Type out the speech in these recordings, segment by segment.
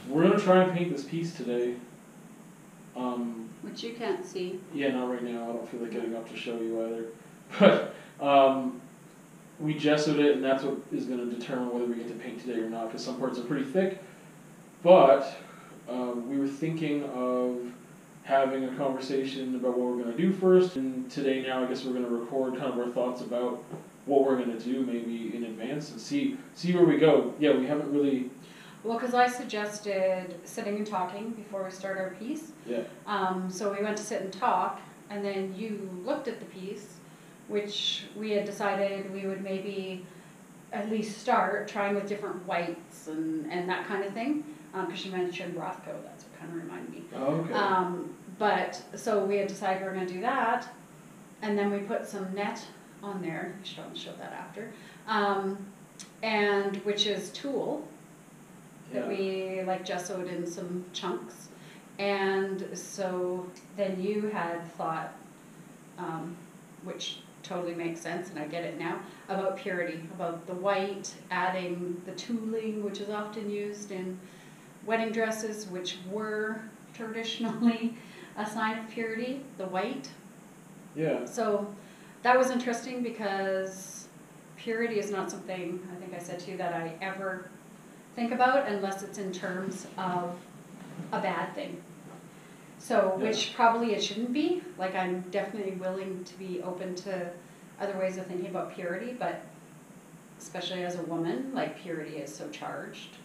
We're gonna try and paint this piece today. Which you can't see. Yeah, not right now. I don't feel like getting up to show you either. But we gessoed it, and that's what is going to determine whether we get to paint today or not, because some parts are pretty thick. But we were thinking of having a conversation about what we're going to do first. And today now, I guess we're going to record kind of our thoughts about what we're going to do maybe in advance and see where we go. Yeah, we haven't really... Well, because I suggested sitting and talking before we start our piece. Yeah. So we went to sit and talk, and then you looked at the piece, which we had decided we would maybe at least start trying with different whites and that kind of thing. Because you mentioned Rothko, that's what kind of reminded me. Oh, okay. But so we had decided we were going to do that, and then we put some net on there. I'll show that after. And which is tulle. That we like gessoed in some chunks, and so then you had thought, which totally makes sense, and I get it now, about purity, about the white, adding the tooling, which is often used in wedding dresses, which were traditionally a sign of purity, the white. Yeah. So that was interesting because purity is not something, I think I said to you, that I ever think about unless it's in terms of a bad thing. So, which probably it shouldn't be. Like, I'm definitely willing to be open to other ways of thinking about purity, but especially as a woman, like, purity is so charged.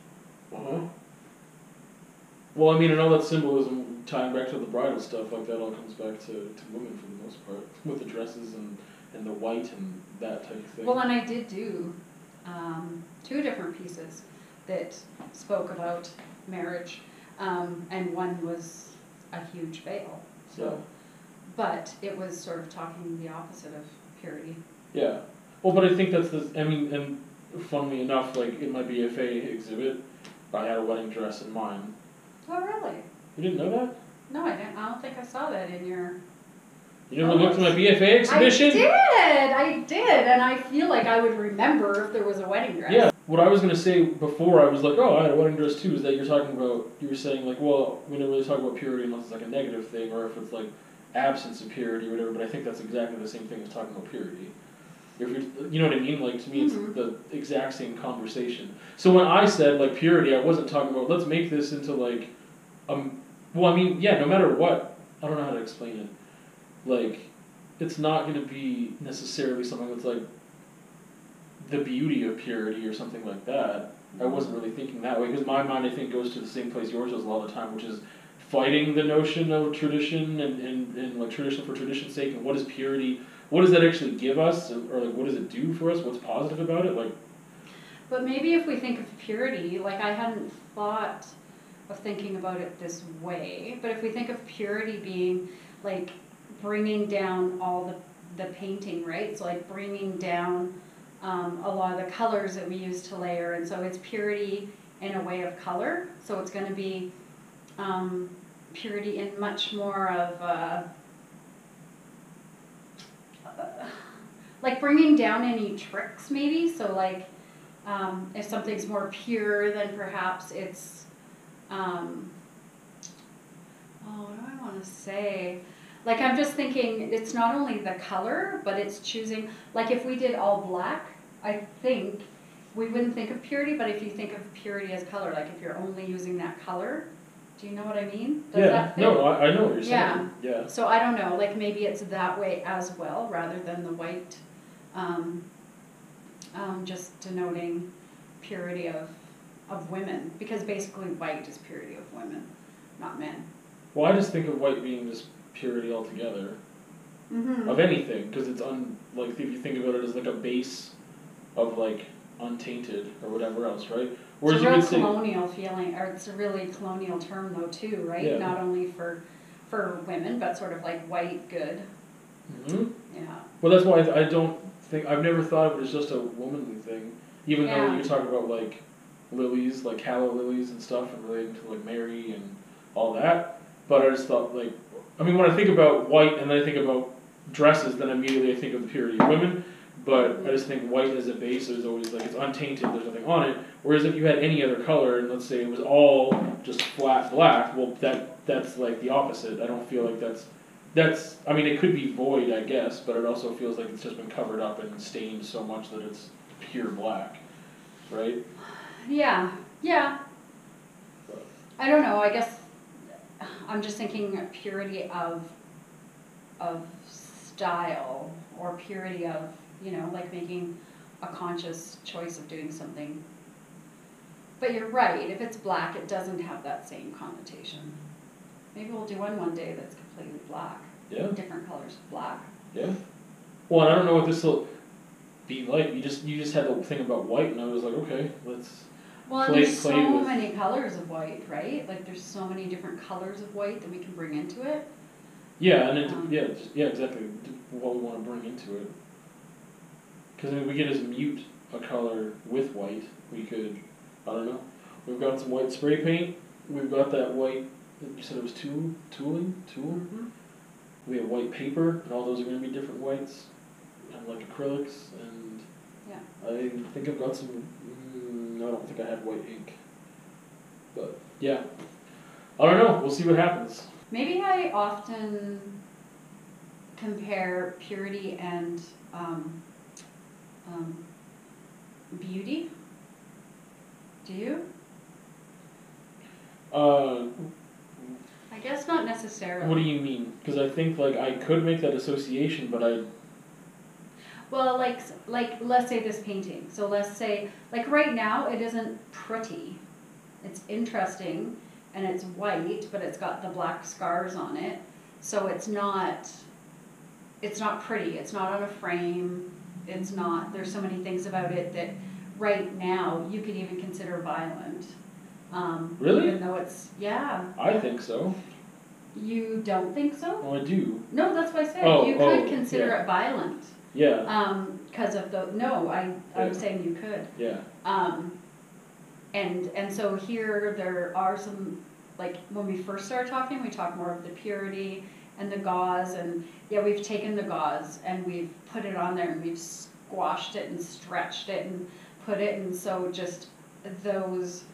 Uh-huh. Well, I mean, and all that symbolism tying back to the bridal stuff, like that all comes back to women for the most part, with the dresses and the white and that type of thing. Well, and I did do 2 different pieces that spoke about marriage, and one was a huge veil. So, yeah. But it was sort of talking the opposite of purity. Yeah. Well, but I think that's I mean, and funnily enough, like in my BFA exhibit, I had a wedding dress in mine. Oh, really? You didn't know that? No, I didn't. I don't think I saw that in your... You never looked at my BFA exhibition? I did, and I feel like I would remember if there was a wedding dress. Yeah. What I was going to say before, I was like, oh, I had a wedding dress too, is that you were saying like, well, we don't really talk about purity unless it's like a negative thing, or if it's like absence of purity or whatever, but I think that's exactly the same thing as talking about purity. If you know what I mean? Like, to me, it's the exact same conversation. So when I said, like, purity, I wasn't talking about, let's make this into, like, well, I mean, yeah, no matter what, I don't know how to explain it. Like, it's not going to be necessarily something that's, like, the beauty of purity or something like that. I wasn't really thinking that way, because my mind, I think, goes to the same place yours does a lot of the time, which is fighting the notion of tradition and like, tradition for tradition's sake, and what is purity, what does that actually give us, or like, what does it do for us, what's positive about it, like. But maybe if we think of purity, like, I hadn't thought of thinking about it this way, but if we think of purity being, like, bringing down all the painting, right, so like bringing down a lot of the colors that we use to layer, and so it's purity in a way of color, so it's going to be purity in much more of like bringing down any tricks maybe, so like if something's more pure, then perhaps it's what do I want to say? Like, I'm just thinking it's not only the color, but it's choosing, like if we did all black, I think we wouldn't think of purity, but if you think of purity as color, like if you're only using that color, do you know what I mean? Does that fit? No, I know what you're saying. Yeah. So I don't know, like maybe it's that way as well, rather than the white, just denoting purity of women, because basically white is purity of women, not men. Well, I just think of white being just purity altogether of anything, because it's like if you think about it as like a base of like untainted or whatever else, right? Whereas it's a real colonial feeling, or it's a really colonial term though too, right? Yeah. Not only for women, but sort of like white good. Mm-hmm. Yeah. Well, that's why I don't think, I've never thought of it as just a womanly thing, even though you talk about like lilies, like calla lilies and stuff, and relating to like Mary and all that. But I just thought, like, I mean, when I think about white and then I think about dresses, then immediately I think of the purity of women. But I just think white as a base is always like, it's untainted, there's nothing on it. Whereas if you had any other color, and let's say it was all just flat black, well, that's like the opposite. I don't feel like that's, I mean, it could be void, I guess, but it also feels like it's just been covered up and stained so much that it's pure black, right? Yeah, yeah. But, I don't know, I guess I'm just thinking purity of style, or purity of, you know, like making a conscious choice of doing something. But you're right, if it's black, it doesn't have that same connotation. Maybe we'll do one day that's completely black. yeah. Different colors of black. Yeah. Well, and I don't know what this will be like. You just had the thing about white, and I was like, okay, let's. Well, play, there's play so with. many colors of white, right? Like there's so many different colors of white that we can bring into it. Yeah, and yeah, exactly. What we want to bring into it. Because I mean, we could just mute a color with white. We could, I don't know. We've got some white spray paint. We've got that white. You said it was tool. Mm-hmm. We have white paper, and all those are going to be different whites, and like acrylics, and Yeah. I think I've got some. I don't think I have white ink, but yeah, I don't know. We'll see what happens. Maybe I often compare purity and beauty. Do you? I guess not necessarily. What do you mean? Because I think like I could make that association, but I. Well, like let's say this painting. So let's say, like right now, it isn't pretty. It's interesting, and it's white, but it's got the black scars on it. So it's not pretty. It's not on a frame. It's not. There's so many things about it that right now you could even consider violent. Really? Even though it's, yeah. I think so. You don't think so? Well, I do. No, that's what I said. Oh, You could oh, consider yeah. it violent. Yeah. Because of the, no, I'm Yeah. saying you could. Yeah. And so here there are some, like when we first started talking, we talked more of the purity and the gauze, and yeah, we've taken the gauze and we've put it on there and we've squashed it and stretched it and put it, and so just those,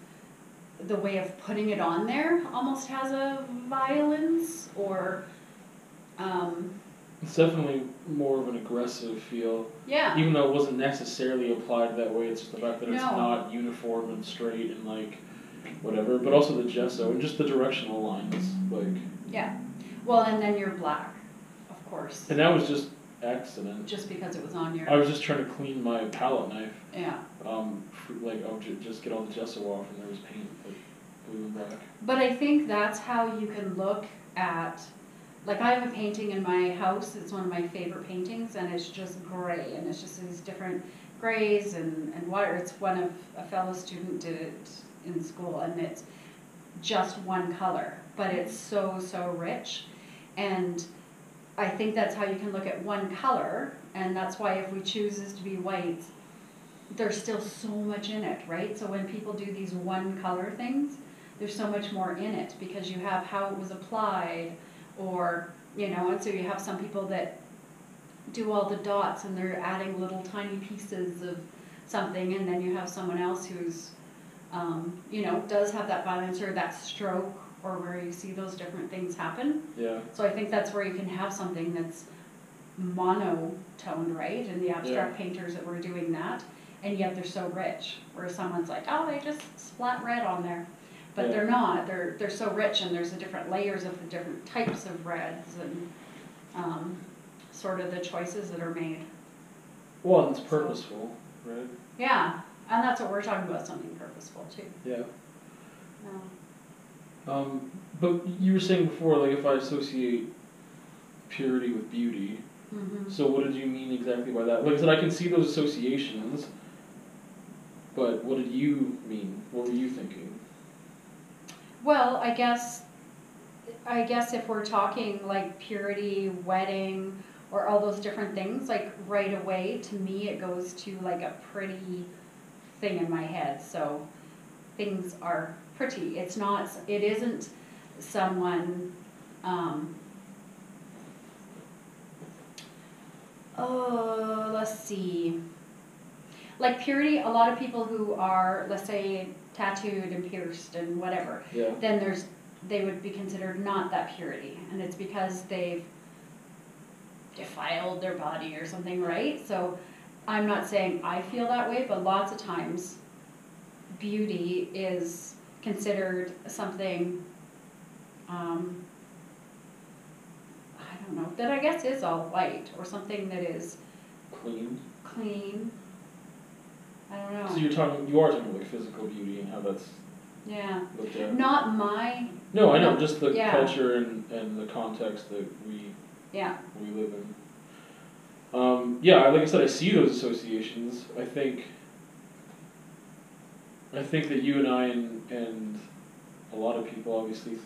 the way of putting it on there almost has a violence, or It's definitely more of an aggressive feel. yeah. Even though it wasn't necessarily applied that way, it's just the fact that it's No. not uniform and straight and like whatever, but also the gesso and just the directional lines, like. Yeah. Well, and then you're black, of course. And that was just accident. Just because it was on your. I was just trying to clean my palette knife. Yeah. Like just get all the gesso off, and there was paint, like blue and black. But I think that's how you can look at, like I have a painting in my house, it's one of my favorite paintings, and it's just gray, and it's just these different grays and water. It's one of a fellow student did it in school, and it's just one color, but it's so rich. And I think that's how you can look at one color, and that's why if we choose this to be white, there's still so much in it, right? So when people do these one color things, there's so much more in it, because you have how it was applied, or, you know, and so you have some people that do all the dots and they're adding little tiny pieces of something, and then you have someone else who's, you know, does have that violence or that stroke, or where you see those different things happen. Yeah. So I think that's where you can have something that's monotoned, right? And the abstract painters that were doing that, and yet they're so rich. Where someone's like, oh, they just splat red on there. But they're not. They're so rich, and there's the different layers of the different types of reds, and sort of the choices that are made. Well, it's purposeful, right? Yeah, and that's what we're talking about, something purposeful too. Yeah. Yeah. But you were saying before, like if I associate purity with beauty, Mm-hmm. so what did you mean exactly by that? Like I said, I can see those associations, but what did you mean? What were you thinking? Well, I guess if we're talking like purity, wedding, or all those different things, like right away, to me it goes to like a pretty thing in my head. So things are pretty. It isn't someone, Oh, let's see. Like purity, a lot of people who are, let's say, tattooed and pierced and whatever, Yeah. then they would be considered not that purity. And it's because they've defiled their body or something, right? So I'm not saying I feel that way, but lots of times beauty is considered something, I don't know, that I guess is all white or something that is clean. I don't know. So you are talking like physical beauty and how that's looked at. Not my. No, I know, just the yeah. culture and the context that we live in. Like I said, I see those associations. I think that you and I and a lot of people obviously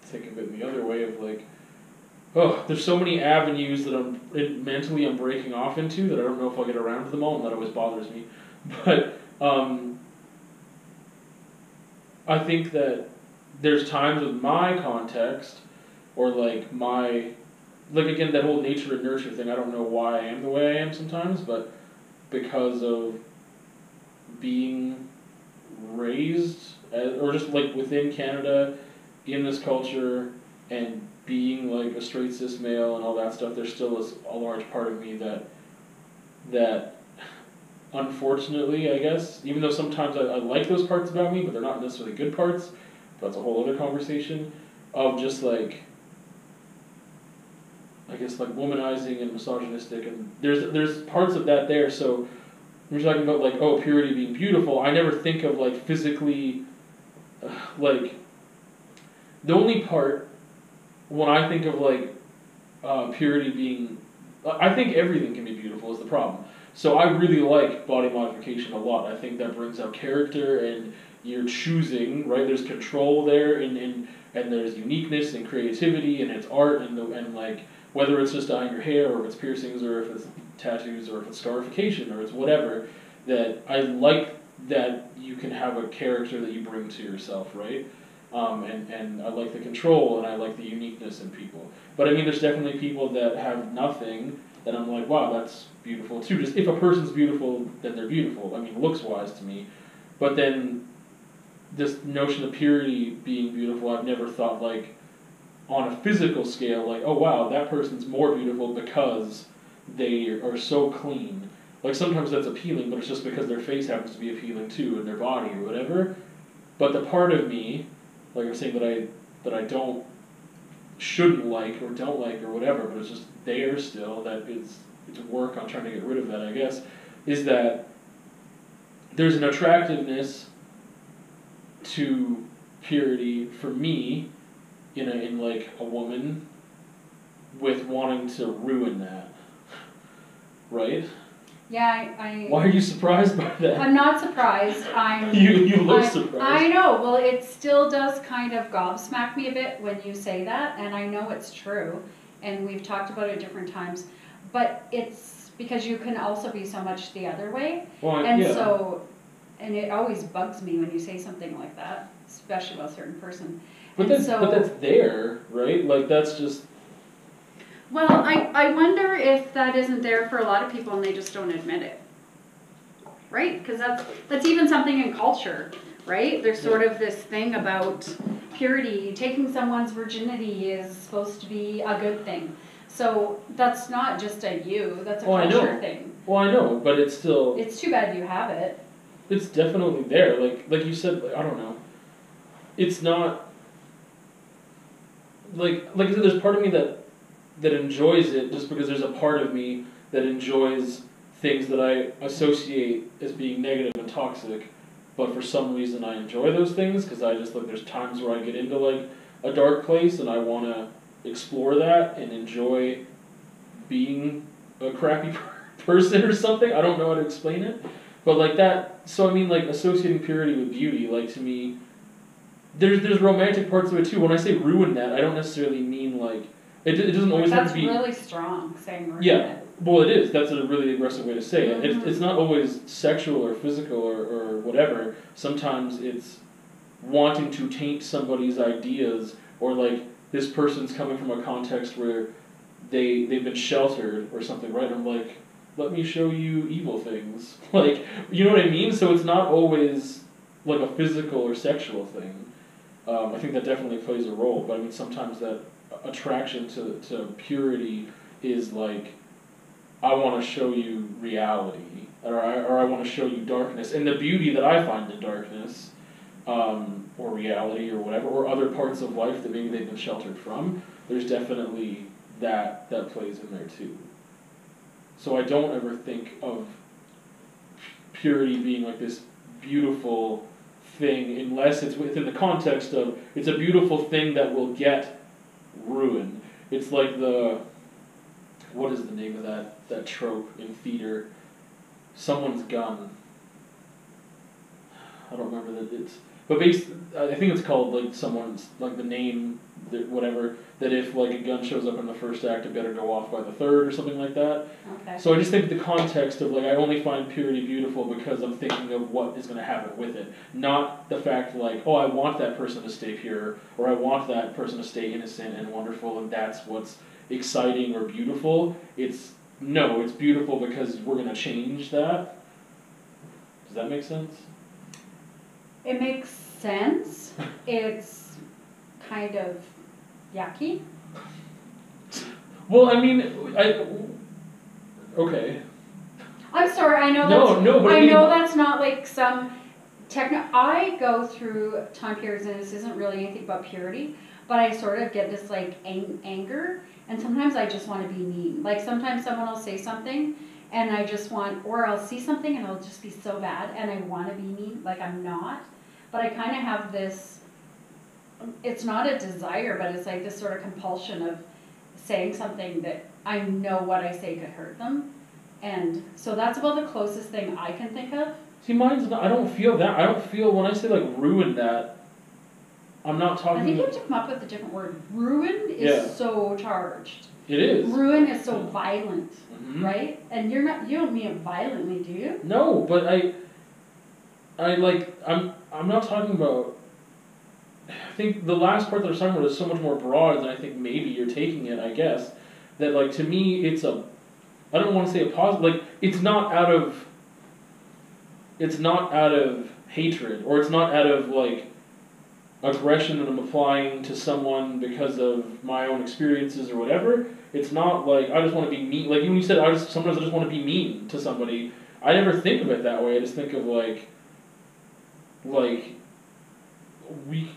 think of it in the other way of like, oh, there's so many avenues that I'm mentally breaking off into that I don't know if I'll get around to them all, and that always bothers me. But I think that there's times with my context, or like again, that whole nature and nurture thing, I don't know why I am the way I am sometimes, but because of being raised, or just like within Canada, in this culture, and being like a straight cis male and all that stuff, there still is a large part of me that unfortunately, I guess, even though sometimes I like those parts about me, but they're not necessarily good parts, that's a whole other conversation, of just like, I guess like womanizing and misogynistic, and there's parts of that there. So when you're talking about like, oh, purity being beautiful, I never think of like physically, like, the only part when I think of like purity being, I think everything can be beautiful is the problem. So I really like body modification a lot. I think that brings out character, and you're choosing, right? There's control there, and there's uniqueness and creativity, and it's art, and like, whether it's just dyeing your hair, or if it's piercings, or if it's tattoos, or if it's scarification, or it's whatever, that I like that you can have a character that you bring to yourself, right? And I like the control, and I like the uniqueness in people. But I mean, there's definitely people that have nothing that I'm like, wow, that's beautiful too. Just if a person's beautiful, then they're beautiful. I mean, looks-wise to me. But then this notion of purity being beautiful, I've never thought like on a physical scale, like, oh wow, that person's more beautiful because they are so clean. Like sometimes that's appealing, but it's just because their face happens to be appealing too, and their body or whatever. But the part of me, like I'm saying, that I shouldn't like or don't like or whatever, but it's just there still, that it's work on trying to get rid of that, I guess, is that there's an attractiveness to purity for me in like a woman with wanting to ruin that, right? Yeah, I. Why are you surprised by that? I'm not surprised. You look surprised. I know. Well, it still does kind of gobsmack me a bit when you say that, and I know it's true, and we've talked about it different times. But it's because you can also be so much the other way, and it always bugs me when you say something like that, especially about a certain person. But that's there, right? Like that's just. Well, I wonder if that isn't there for a lot of people and they just don't admit it, right? Because that's even something in culture, right? There's sort of this thing about purity. Taking someone's virginity is supposed to be a good thing. So that's not just a that's a culture thing. Well, I know, but it's still. It's too bad you have it. It's definitely there. Like you said, I don't know. It's not. Like I said, there's part of me that enjoys it just because there's a part of me that enjoys things that I associate as being negative and toxic, but for some reason I enjoy those things because I just, like, there's times where I get into like a dark place and I want to explore that and enjoy being a crappy person or something. I don't know how to explain it, but like that. So I mean, like, associating purity with beauty, like, to me, there's romantic parts of it too. When I say ruin that, I don't necessarily mean like it doesn't always have to be. That's really strong, saying ruin it. it. Well, it is. That's a really aggressive way to say it. It's not always sexual or physical or whatever. Sometimes it's wanting to taint somebody's ideas, or like this person's coming from a context where they've been sheltered or something, right? I'm like, let me show you evil things. Like, you know what I mean? So it's not always like a physical or sexual thing. I think that definitely plays a role, but I mean sometimes that attraction to purity is like, I want to show you reality, or I want to show you darkness, and the beauty that I find in darkness, or reality, or whatever, or other parts of life that maybe they've been sheltered from. There's definitely that plays in there too. So I don't ever think of purity being like this beautiful thing unless it's within the context of it's a beautiful thing that will get ruined. It's like what is the name of that trope in theater? Someone's gun. I don't remember but I think it's called like someone's, like the name, whatever, that if like a gun shows up in the first act, it better go off by the third or something like that. Okay. So I just think the context of like, I only find purity beautiful because I'm thinking of what is going to happen with it. Not the fact like, oh, I want that person to stay pure, or I want that person to stay innocent and wonderful, and that's what's exciting or beautiful. It's beautiful because we're going to change that. Does that make sense? It makes sense. It's kind of yucky. Well, I mean, okay. I'm sorry, I know but I know that's not like some I go through time periods, and this isn't really anything about purity, but I sort of get this like anger, and sometimes I just want to be mean. Like sometimes someone will say something, and I just want, or I'll see something and it'll just be so bad, and I want to be mean, like I'm not, but I kind of have this, it's not a desire, but it's like this sort of compulsion of saying something that I know what I say could hurt them, and so that's about the closest thing I can think of. See, mine's not, I don't feel that. I don't feel, when I say like ruin that, I'm not talking. I think you have to come up with a different word. Ruin is so charged. It is. Ruin is so violent, right? And you don't mean it violently, do you? No, but I'm not talking about, I think the last part that I was talking about is so much more broad than I think maybe you're taking it, I guess. That like, to me, I don't want to say a positive, like, it's not out of hatred, or it's not out of like aggression that I'm applying to someone because of my own experiences or whatever. It's not like I just want to be mean. Like when you said sometimes I just want to be mean to somebody. I never think of it that way. I just think of like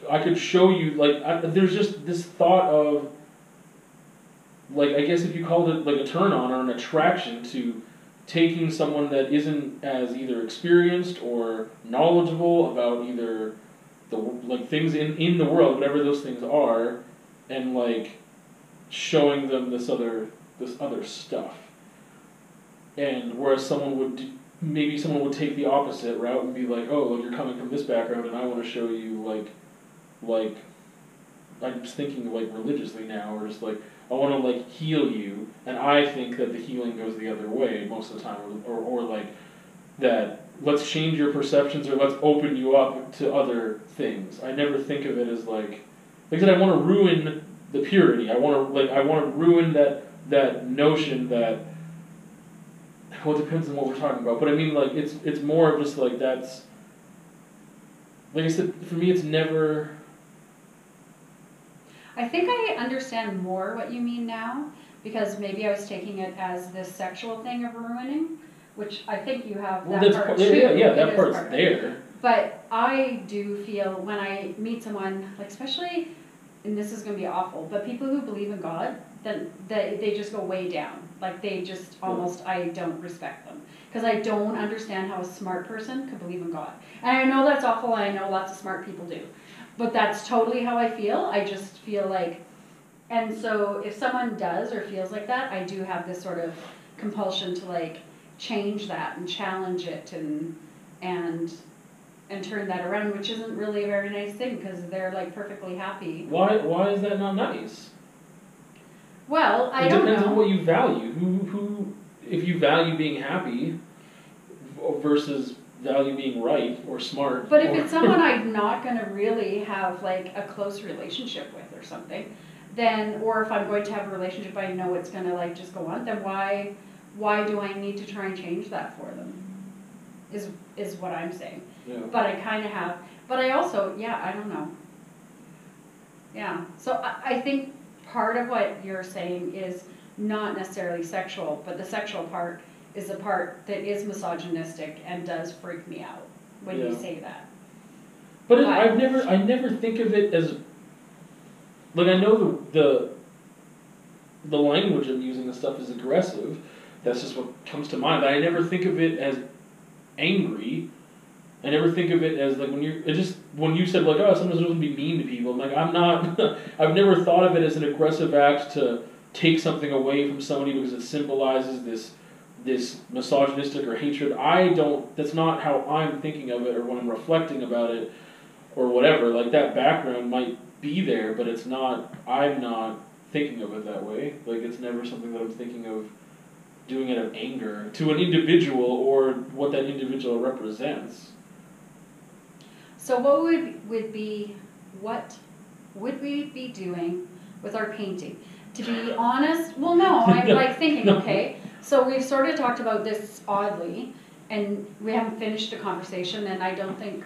I could show you, like, there's just this thought of, like, I guess if you called it like a turn on or an attraction to taking someone that isn't as either experienced or knowledgeable about either the like things in the world, whatever those things are, and like showing them this other stuff. And whereas maybe someone would take the opposite route and be like, oh, look, you're coming from this background, and I want to show you like I'm just thinking like religiously now, or just like I want to like heal you, and I think that the healing goes the other way most of the time, or like that let's change your perceptions, or let's open you up to other things. I never think of it as like I said, I want to ruin the purity. I want to ruin that notion that, well, it depends on what we're talking about, but I mean, like, it's more of just like, that's, like I said, for me it's never. I think I understand more what you mean now, because maybe I was taking it as this sexual thing of ruining, which I think you have that part too. Yeah, that part's there. But I do feel when I meet someone, like especially, and this is going to be awful, but people who believe in God, then they just go way down. Like they just almost, I don't respect them. Because I don't understand how a smart person could believe in God. And I know that's awful, and I know lots of smart people do. But that's totally how I feel. I just feel like, and so if someone does or feels like that, I do have this sort of compulsion to like change that and challenge it and turn that around, which isn't really a very nice thing because they're like perfectly happy. Why is that not nice? Well, I don't know. It depends on what you value. Who, if you value being happy versus value being right or smart. But if it's someone I'm not going to really have like a close relationship with or something, then, or if I'm going to have a relationship, I know it's gonna like just go on, then why do I need to try and change that for them? Is what I'm saying. Yeah. But I kind of have, but I also, yeah, I don't know. Yeah, so I think part of what you're saying is not necessarily sexual, but the sexual part is the part that is misogynistic and does freak me out when you say that. But I never think of it as, like, I know the language I'm using and stuff is aggressive. That's just what comes to mind. I never think of it as angry. I never think of it as like when you said like, oh, sometimes it doesn't be mean to people. I'm like, I'm not. I've never thought of it as an aggressive act to take something away from somebody because it symbolizes this misogynistic or hatred. That's not how I'm thinking of it or when I'm reflecting about it or whatever. Like that background might be there, but it's not. I'm not thinking of it that way. Like it's never something that I'm thinking of doing it out of anger to an individual or what that individual represents. So what would we be doing with our painting? To be honest, well no, I'm like thinking, okay, so we've sort of talked about this oddly, and we haven't finished the conversation, and I don't think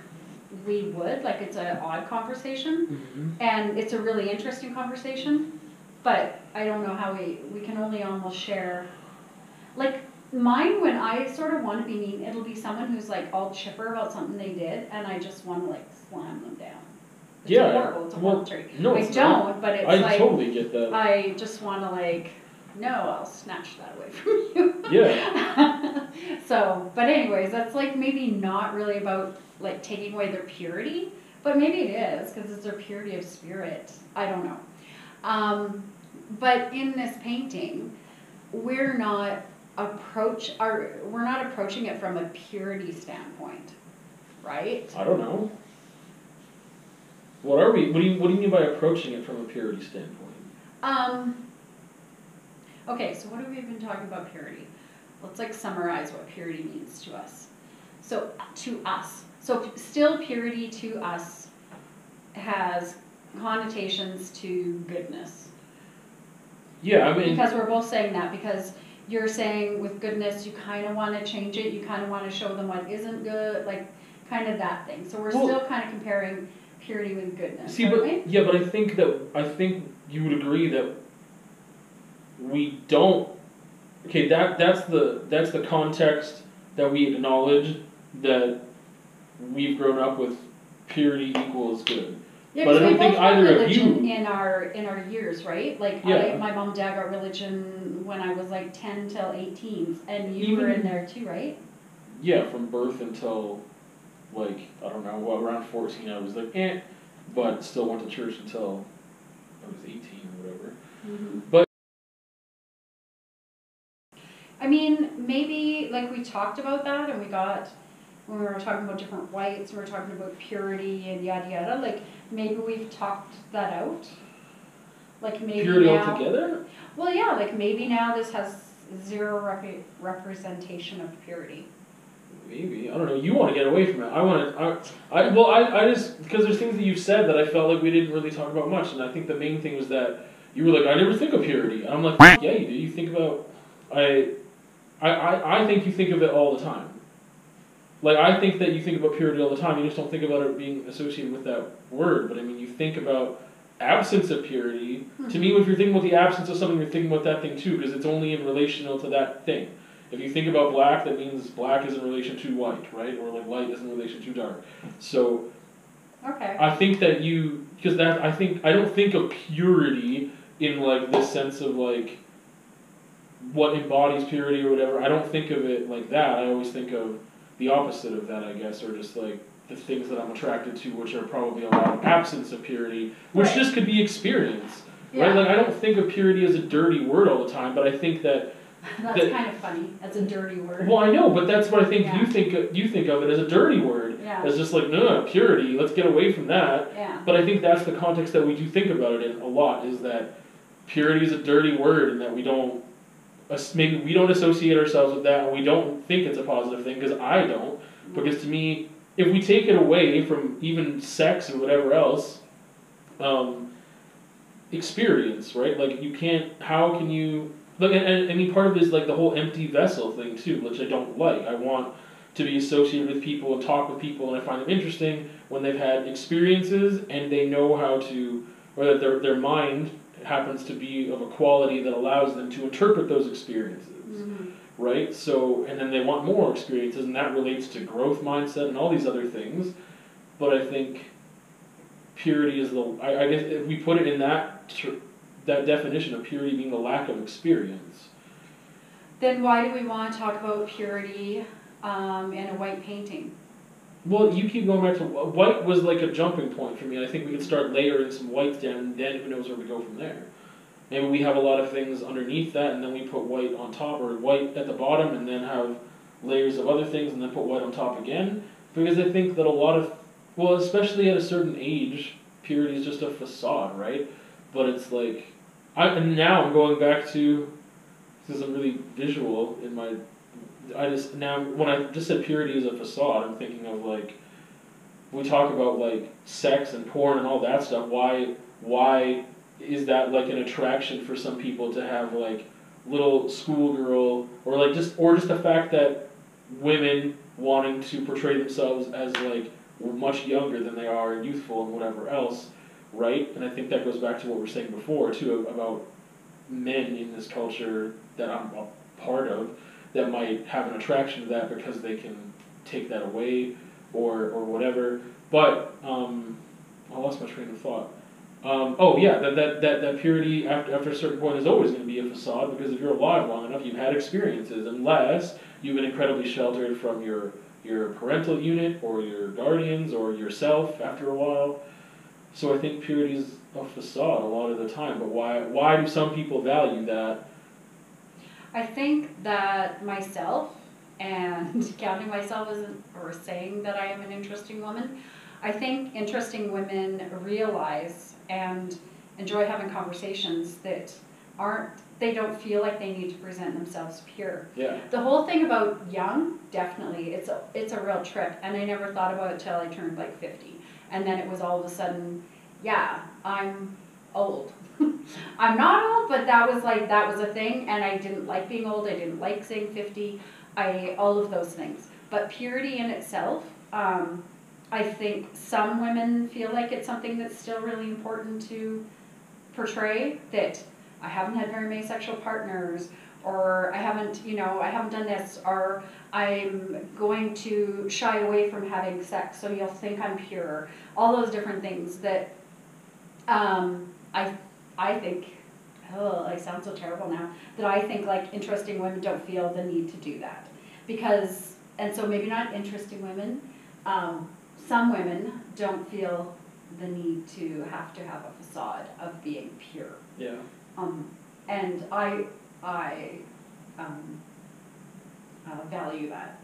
we would, like it's an odd conversation, and it's a really interesting conversation, but I don't know how we can only almost share, like, mine, when I sort of want to be mean, it'll be someone who's like all chipper about something they did, and I just want to like slam them down. It's horrible. It's a horrible trait. No, I don't, but it's like I totally get that. I just want to like, no, I'll snatch that away from you. Yeah. So, but anyways, that's like maybe not really about like taking away their purity, but maybe it is because it's their purity of spirit. I don't know. But in this painting, we're not approaching it from a purity standpoint, right? I don't know. What are we? What do you mean by approaching it from a purity standpoint? Okay, so what have we been talking about purity? Let's like summarize what purity means to us. So to us, so still purity to us has connotations to goodness. Yeah, I mean, because we're both saying that, because you're saying with goodness, you kind of want to change it. You kind of want to show them what isn't good, like kind of that thing. So we're still kind of comparing purity with goodness. See, but I think you would agree that we don't. Okay, that's the context that we acknowledge that we've grown up with. Purity equals good. Yeah, but I don't think either of you in our years, right? Like my mom and dad got religion when I was like 10 till 18, and you were in there too, right? Yeah, from birth until like I don't know, around 14 I was like but still went to church until I was 18 or whatever. But I mean, maybe like we talked about that, and when we were talking about different whites, we were talking about purity and yada yada, like maybe we've talked that out. Like maybe purity now, altogether? Well, yeah, like maybe now this has zero representation of purity. Maybe. I don't know. You want to get away from it. I just, because there's things that you've said that I felt like we didn't really talk about much, and I think the main thing was that you were like, I never think of purity. And I'm like, yeah, you do. You think about, I think you think of it all the time. Like, I think that you think about purity all the time. You just don't think about it being associated with that word. But I mean, you think about absence of purity. To me, if you're thinking about the absence of something, you're thinking about that thing too, because it's only in relation to that thing. If you think about black, that means black is in relation to white, right? Or like light is in relation to dark. So, okay. I think that I don't think of purity in like this sense of like what embodies purity or whatever. I don't think of it like that. I always think of the opposite of that, I guess, or just like the things that I'm attracted to, which are probably a lot of absence of purity, which just could be experience, right? Like I don't think of purity as a dirty word all the time, but I think that that's kind of funny. That's a dirty word. Well, I know, but that's what I think you think of it as a dirty word. Yeah. As just like, no, purity, let's get away from that. Yeah. But I think that's the context that we do think about it in a lot, is that purity is a dirty word, and that maybe we don't associate ourselves with that, and we don't think it's a positive thing, because I don't. Because to me, if we take it away from even sex or whatever else, experience, right? Like you can't. How can you? Like, and I mean, part of it is like the whole empty vessel thing too, which I don't like. I want to be associated with people and talk with people, and I find them interesting when they've had experiences and they know how to, or that their mind happens to be of a quality that allows them to interpret those experiences, right? So, and then they want more experiences, and that relates to growth mindset and all these other things. But I think purity is I guess if we put it in that definition of purity being the lack of experience. Then why do we want to talk about purity in a white painting? Well, you keep going back to white was like a jumping point for me. I think we could start layering some whites down, and then who knows where we go from there. Maybe we have a lot of things underneath that, and then we put white on top, or white at the bottom, and then have layers of other things, and then put white on top again. Because I think that a lot of, well, especially at a certain age, purity is just a facade, right? But it's like, and now I'm going back to, this is really visual in my, now, when I just said purity is a facade, I'm thinking of like, we talk about like sex and porn and all that stuff, why is that like an attraction for some people to have like little schoolgirl, or like just the fact that women wanting to portray themselves as like much younger than they are and youthful and whatever else, right? And I think that goes back to what we were saying before too about men in this culture that I'm a part of that might have an attraction to that because they can take that away or whatever. But I lost my train of thought. Oh yeah, that purity after a certain point is always going to be a facade, because if you're alive long enough, you've had experiences, unless you've been incredibly sheltered from your parental unit or your guardians or yourself after a while. So I think purity is a facade a lot of the time. But why do some people value that? I think that myself, and counting myself as or saying that I am an interesting woman, I think interesting women realize and enjoy having conversations that they don't feel like they need to present themselves pure. Yeah. The whole thing about young, definitely, it's a real trip, and I never thought about it till I turned like 50. And then it was all of a sudden, yeah, I'm old. I'm not old, but that was a thing, and I didn't like being old, I didn't like saying 50, all of those things. But purity in itself, I think some women feel like it's something that's still really important to portray, that I haven't had very many sexual partners, or I haven't done this, or I'm going to shy away from having sex so you'll think I'm pure. All those different things that I think, oh, I sound so terrible now, that I think like interesting women don't feel the need to do that. Because, and so maybe not interesting women, some women don't feel the need to have a facade of being pure. Yeah. And I value that.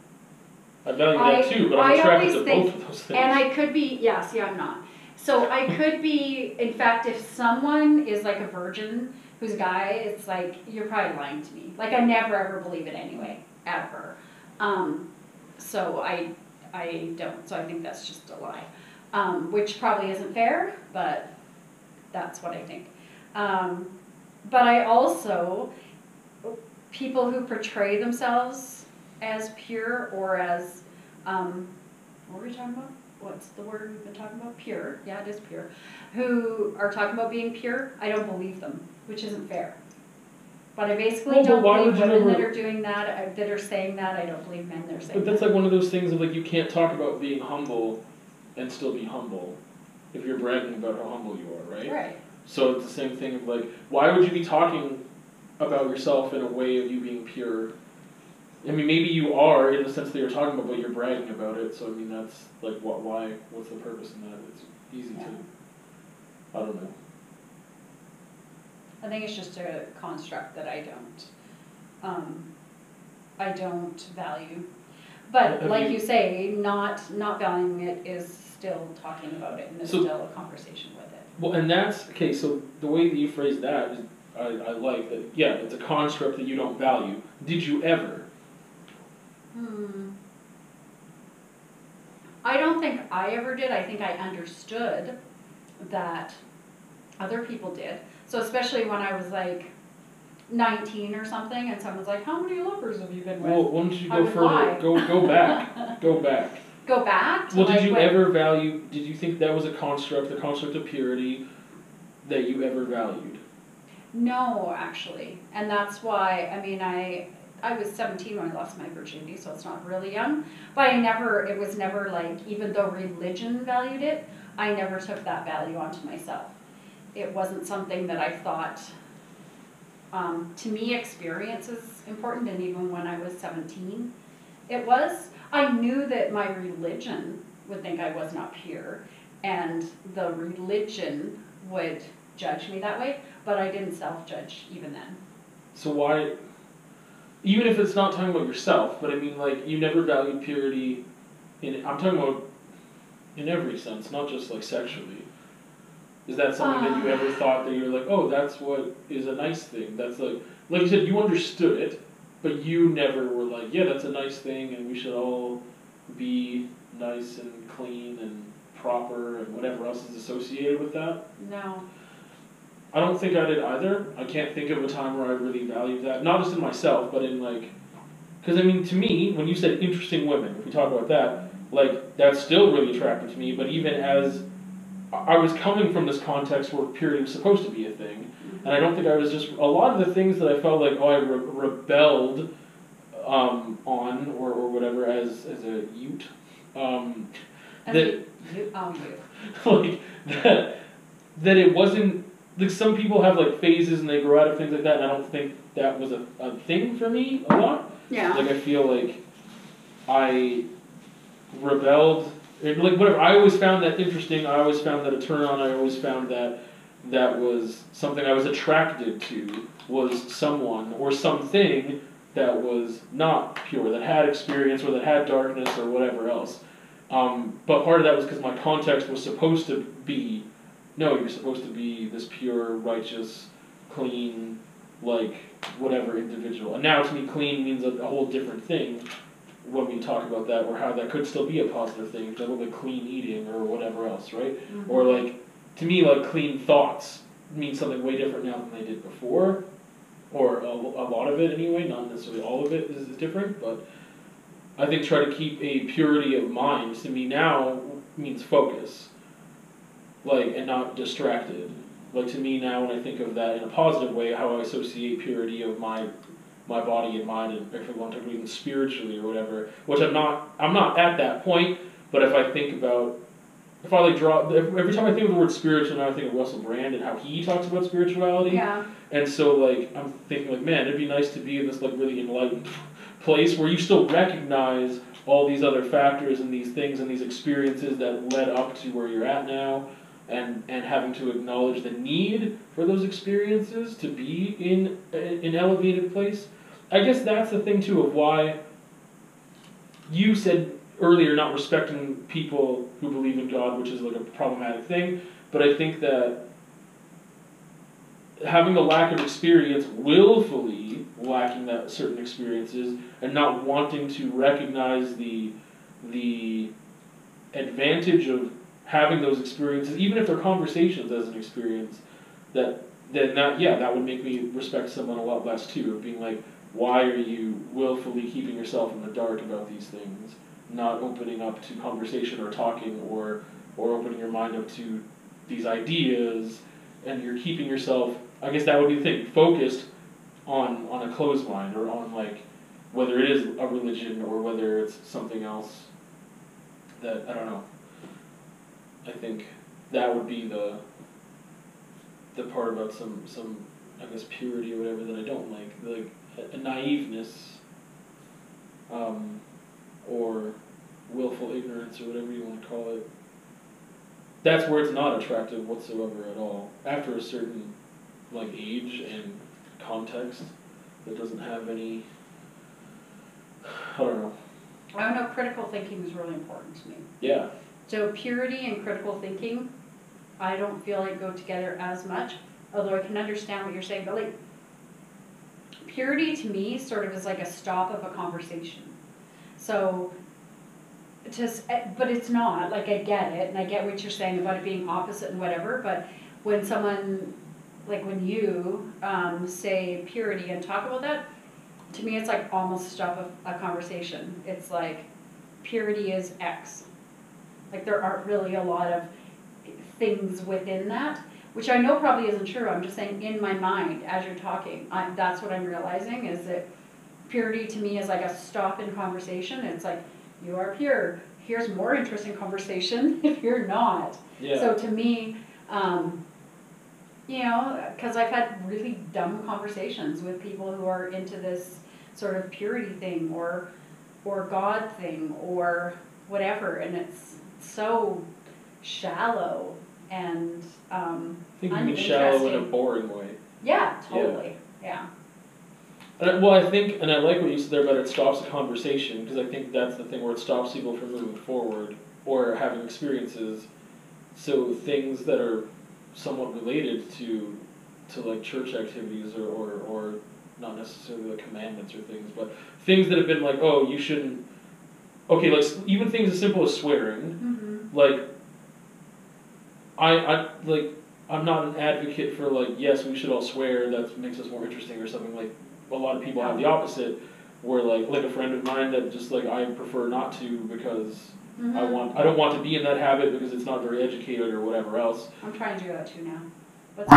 I value that too, but I'm attracted to both of those things. And I could be, yeah, see, I'm not. So I could be, in fact, if someone is like a virgin who's a guy, it's like, you're probably lying to me. Like, I never ever believe it anyway, ever. So I don't. So I think that's just a lie, which probably isn't fair, but that's what I think. But I also, people who portray themselves as pure or as, what were we talking about? What's the word we've been talking about? Pure. Yeah, it is pure. Who are talking about being pure, I don't believe them, which isn't fair. But I basically don't believe women that are doing that, that are saying that. I don't believe men that are saying that. But that's like one of those things of like, you can't talk about being humble and still be humble if you're bragging about how humble you are, right? Right. So it's the same thing of like, why would you be talking about yourself in a way of you being pure? I mean, maybe you are in the sense that you're talking about, but you're bragging about it. So I mean, that's like, why? What's the purpose in that? It's easy to, I don't know. I think it's just a construct that I don't value. But like you say, not valuing it is still talking about it, and is still a conversation with it. Well, and that's, okay, so the way that you phrase that is, I like that, yeah, it's a construct that you don't value. Did you ever? I don't think I ever did. I think I understood that other people did. So especially when I was like 19 or something, and someone's like, "How many lovers have you been with?" Well, why don't you I go would further? lie. Go back. Go back. Go back to Well, like did you when, ever value? Did you think that was the construct of purity, that you ever valued? No, actually, and that's why. I mean, I was 17 when I lost my virginity, so it's not really young. But it was never like, even though religion valued it, I never took that value onto myself. It wasn't something that I thought. To me, experience is important, and even when I was 17, it was. I knew that my religion would think I was not pure, and the religion would judge me that way, but I didn't self-judge even then. So why, even if it's not talking about yourself, but I mean, like, you never valued purity I'm talking about in every sense, not just like sexually. Is that something that you ever thought that you're like, oh, that's what is a nice thing? That's like you said, you understood it, but you never were like, yeah, that's a nice thing, and we should all be nice and clean and proper and whatever else is associated with that? No. I don't think I did either. I can't think of a time where I really valued that. Not just in myself, but in like, because I mean, to me, when you said interesting women, if we talk about that, like, that's still really attractive to me, but even as I was coming from this context where purity was supposed to be a thing, and I don't think I was just, a lot of the things that I felt like, oh, I rebelled on, or whatever, as a Ute, like, that it wasn't, like, some people have like phases and they grow out of things like that, and I don't think that was a thing for me a lot. Yeah. Like, I feel like I rebelled, like, whatever. I always found that interesting. I always found that a turn on. I always found that was something I was attracted to, was someone or something that was not pure, that had experience or that had darkness or whatever else. But part of that was because my context was supposed to be, no, you're supposed to be this pure, righteous, clean, like, whatever individual. And now to me, clean means a whole different thing when we talk about that, or how that could still be a positive thing, example, like clean eating or whatever else, right? Mm-hmm. Or like, to me, like, clean thoughts mean something way different now than they did before, or a lot of it anyway, not necessarily all of it is different, but I think try to keep a purity of mind, to me now, means focus, like, and not distracted. Like, to me now, when I think of that in a positive way, how I associate purity of my body and mind, and if I want to talk even spiritually or whatever, which I'm not at that point, but if I think about, if I like draw, every time I think of the word spiritual, now I think of Russell Brand and how he talks about spirituality. Yeah. And so, like, I'm thinking, like, man, it'd be nice to be in this, like, really enlightened place where you still recognize all these other factors and these things and these experiences that led up to where you're at now, and having to acknowledge the need for those experiences to be in an elevated place. I guess that's the thing, too, of why you said earlier not respecting people who believe in God, which is like a problematic thing, but I think that having a lack of experience, willfully lacking that certain experiences, and not wanting to recognize the advantage of having those experiences, even if they're conversations as an experience, that would make me respect someone a lot less too, of being like, why are you willfully keeping yourself in the dark about these things, not opening up to conversation or talking or opening your mind up to these ideas, and you're keeping yourself, I guess that would be the thing, focused on a closed mind, or on, like, whether it is a religion or whether it's something else that, I don't know. I think that would be the part about some I guess purity or whatever that I don't like a naiveness, or willful ignorance or whatever you want to call it. That's where it's not attractive whatsoever at all. After a certain, like, age and context that doesn't have any, I don't know. Critical thinking is really important to me. Yeah. So purity and critical thinking, I don't feel like go together as much, although I can understand what you're saying, but like, purity to me sort of is like a stop of a conversation. So, but it's not, like, I get it, and I get what you're saying about it being opposite and whatever, but when someone, like when you say purity and talk about that, to me it's like almost stop a conversation. It's like purity is X. Like there aren't really a lot of things within that, which I know probably isn't true. I'm just saying in my mind as you're talking, that's what I'm realizing is that purity to me is like a stop in conversation. It's like, you are pure. Here's more interesting conversation if you're not. Yeah. So to me, you know, because I've had really dumb conversations with people who are into this sort of purity thing or God thing or whatever, and it's so shallow and I think you mean shallow in a boring way. Yeah, totally. Yeah. Well, I think, and I like what you said there about it stops a conversation, because I think that's the thing where it stops people from moving forward or having experiences. So things that are somewhat related to like church activities or not necessarily like commandments or things, but things that have been like, oh, you shouldn't. Okay, like even things as simple as swearing. Like, I'm not an advocate for like, yes, we should all swear. That makes us more interesting or something. Like a lot of people have the opposite, where like a friend of mine that just like I prefer not to because I don't want to be in that habit because it's not very educated or whatever else. I'm trying to do that too now. But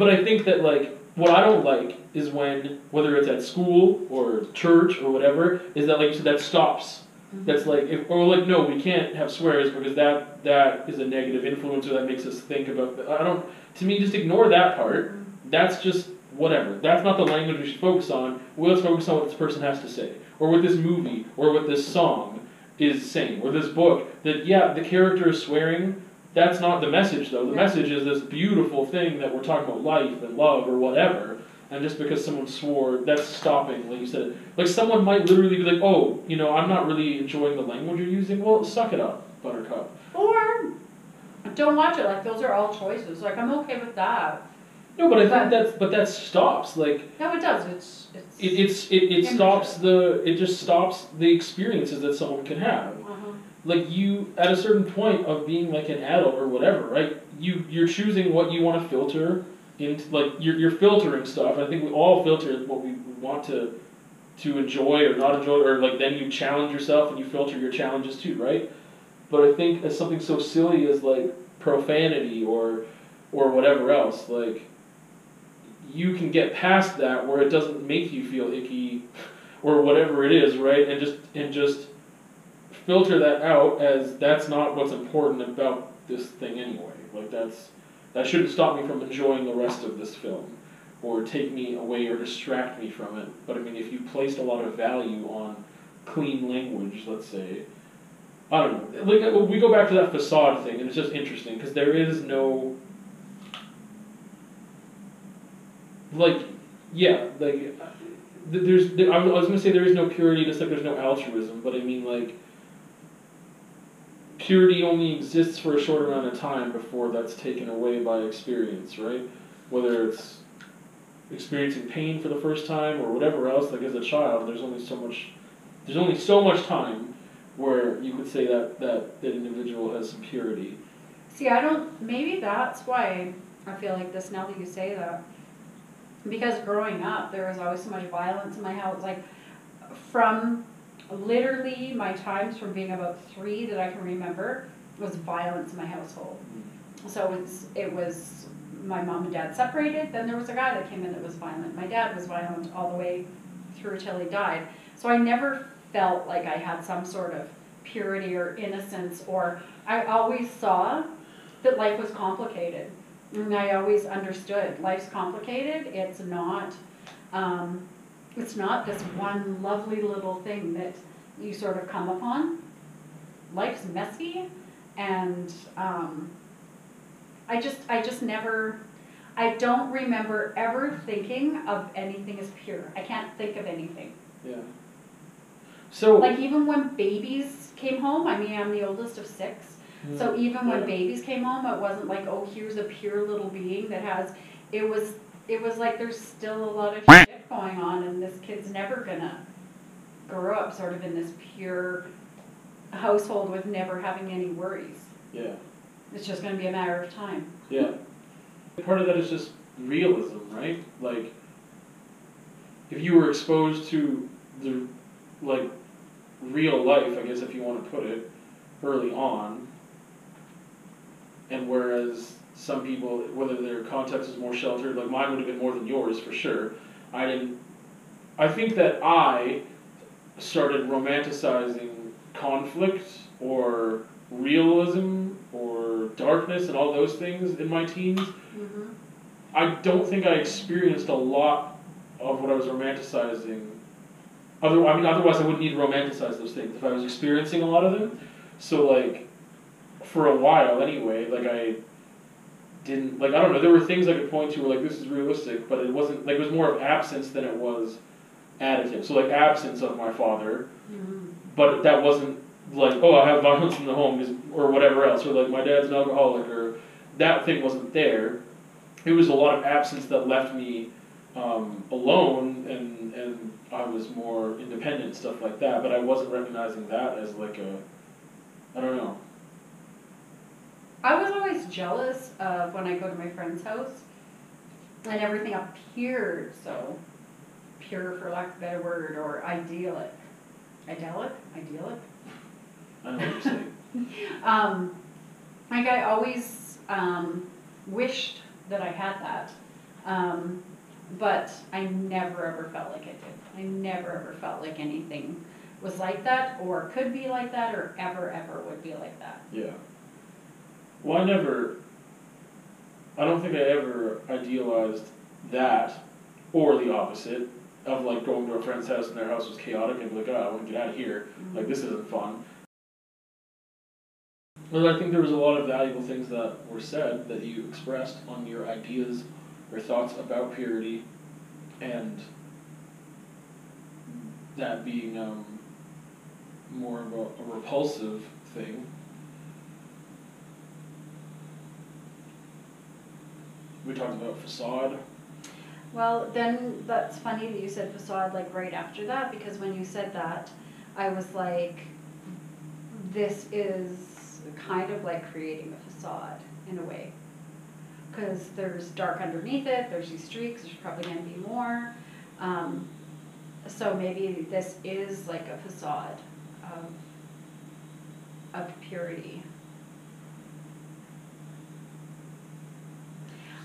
I think that like what I don't like is when, whether it's at school or church or whatever, is that like you said, that stops. That's like, no, we can't have swears because that is a negative influence or that makes us think about. To me, just ignore that part. That's just whatever. That's not the language we should focus on. Well, let's focus on what this person has to say, or what this movie, or what this song is saying, or this book. That yeah, the character is swearing. That's not the message, though. The message is this beautiful thing that we're talking about life and love or whatever. And just because someone swore, that's stopping, like you said. Like someone might literally be like, oh, you know, I'm not really enjoying the language you're using. Well, suck it up, buttercup. Or don't watch it. Like those are all choices. Like I'm okay with that. No, but I think that stops. Like no, it does. It stops it just stops the experiences that someone can have. Like you, at a certain point of being like an adult or whatever, right? You're choosing what you want to filter into, like you're filtering stuff. I think we all filter what we want to enjoy or not enjoy, or like then you challenge yourself and you filter your challenges too, right? But I think as something so silly as like profanity or whatever else, like you can get past that where it doesn't make you feel icky or whatever it is, right? And just filter that out as that's not what's important about this thing anyway. Like that shouldn't stop me from enjoying the rest of this film or take me away or distract me from it. But I mean, if you placed a lot of value on clean language, let's say, I don't know. Like we go back to that facade thing, and it's just interesting because there is no, like, yeah, like I was gonna say there is no purity, just like there's no altruism. But I mean, like, purity only exists for a short amount of time before that's taken away by experience, right? Whether it's experiencing pain for the first time or whatever else. Like as a child, there's only so much time where you could say that individual has some purity. See, maybe that's why I feel like this now that you say that. Because growing up, there was always so much violence in my house. Like, from literally my times from being about 3 that I can remember, was violence in my household. So it was my mom and dad separated, then there was a guy that came in that was violent. My dad was violent all the way through till he died. So I never felt like I had some sort of purity or innocence, or I always saw that life was complicated. And I always understood life's complicated. It's not this one lovely little thing that you sort of come upon. Life's messy, and I don't remember ever thinking of anything as pure. I can't think of anything. Yeah. So like even when babies came home, I mean I'm the oldest of 6. So even when babies came home, it wasn't like, oh, here's a pure little being that has, it was like there's still a lot of shit going on, and this kid's never gonna grow up sort of in this pure household with never having any worries. Yeah. It's just gonna be a matter of time. Yeah. Part of that is just realism, right? Like, if you were exposed to the, like, real life, I guess if you want to put it, early on, and whereas some people, whether their context is more sheltered, like mine would have been more than yours for sure. I think that I started romanticizing conflict or realism or darkness and all those things in my teens. Mm-hmm. I don't think I experienced a lot of what I was romanticizing. Otherwise I wouldn't need to romanticize those things if I was experiencing a lot of them. So like, for a while anyway, like I didn't, like, I don't know, there were things I could point to where like this is realistic, but it wasn't, like, it was more of absence than it was additive. So like absence of my father, Mm-hmm. but that wasn't like, oh, I have violence in the home or whatever else, or like my dad's an alcoholic, or that thing wasn't there. It was a lot of absence that left me alone, and I was more independent, stuff like that, but I wasn't recognizing that as like I don't know. I was always jealous of when I go to my friend's house and everything appeared so pure, for lack of a better word, or idyllic. Idyllic? Idyllic? I know what you're saying. Like I always wished that I had that, but I never ever felt like I did. I never ever felt like anything was like that, or could be like that, or ever would be like that. Yeah. Well, I don't think I ever idealized that, or the opposite, of like going to a friend's house and their house was chaotic and be like, oh, I want to get out of here. Mm-hmm. Like, this isn't fun. Well, I think there was a lot of valuable things that were said that you expressed on your ideas or thoughts about purity, and that being more of a repulsive thing. We talked about facade. Well, then that's funny that you said facade like right after that, because when you said that, I was like, this is kind of like creating a facade in a way. Because there's dark underneath it, there's these streaks, there's probably going to be more. So maybe this is like a facade of purity.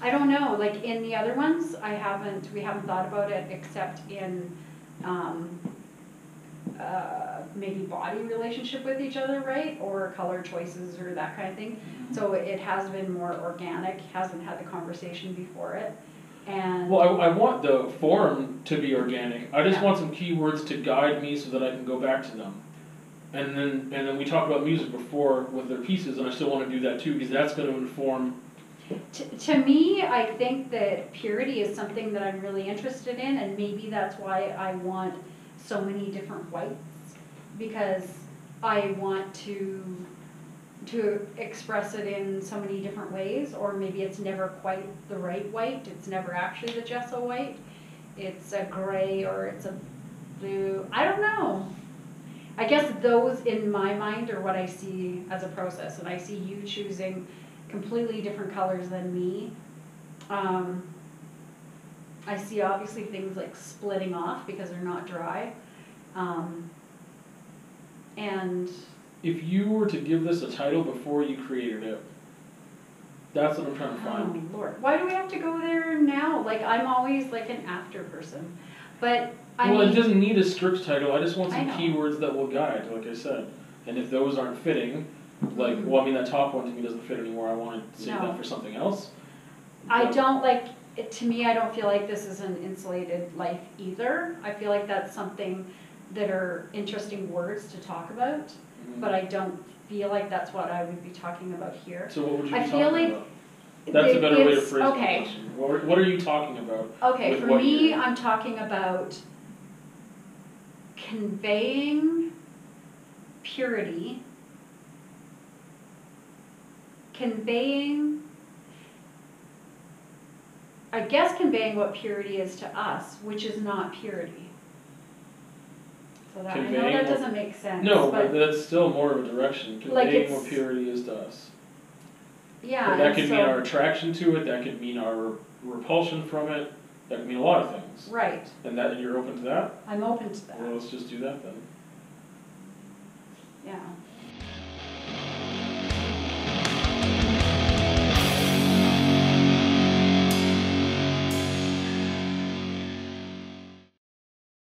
I don't know, like in the other ones, we haven't thought about it except in maybe body relationship with each other, right? Or color choices or that kind of thing. Mm-hmm. So it has been more organic, hasn't had the conversation before it. And well, I want the form to be organic. I just want some keywords to guide me so that I can go back to them. And then we talked about music before with their pieces, and I still want to do that too, because that's going to inform. To me, I think that purity is something that I'm really interested in, and maybe that's why I want so many different whites, because I want to express it in so many different ways, or maybe it's never quite the right white, it's never actually the gesso white, it's a gray or it's a blue, I don't know. I guess those in my mind are what I see as a process, and I see you choosing completely different colors than me. I see obviously things like splitting off because they're not dry. And if you were to give this a title before you created it, that's what I'm trying to find. Oh Lord, why do we have to go there now? Like, I'm always like an after person. But I mean, it doesn't need a strict title. I just want some keywords that will guide, like I said. And if those aren't fitting, like, well, I mean, that top one to me doesn't fit anymore. I want to save that for something else. I don't like it. To me, I don't feel like this is an insulated life either. I feel like that's something that are interesting words to talk about, but I don't feel like that's what I would be talking about here. So what would you be talking about? That's a better way to phrase the question. What are you talking about? Okay, for me, I'm talking about conveying purity, conveying what purity is to us, which is not purity. So that, I know Conveying that what- doesn't make sense, No, but but, that's still more of a direction, Like conveying what it's- purity is to us. yeah, But that and could so- mean our attraction to it, that could mean our repulsion from it, that could mean a lot of things. Right, And you're open to that? I'm open to that. Well, let's just do that then.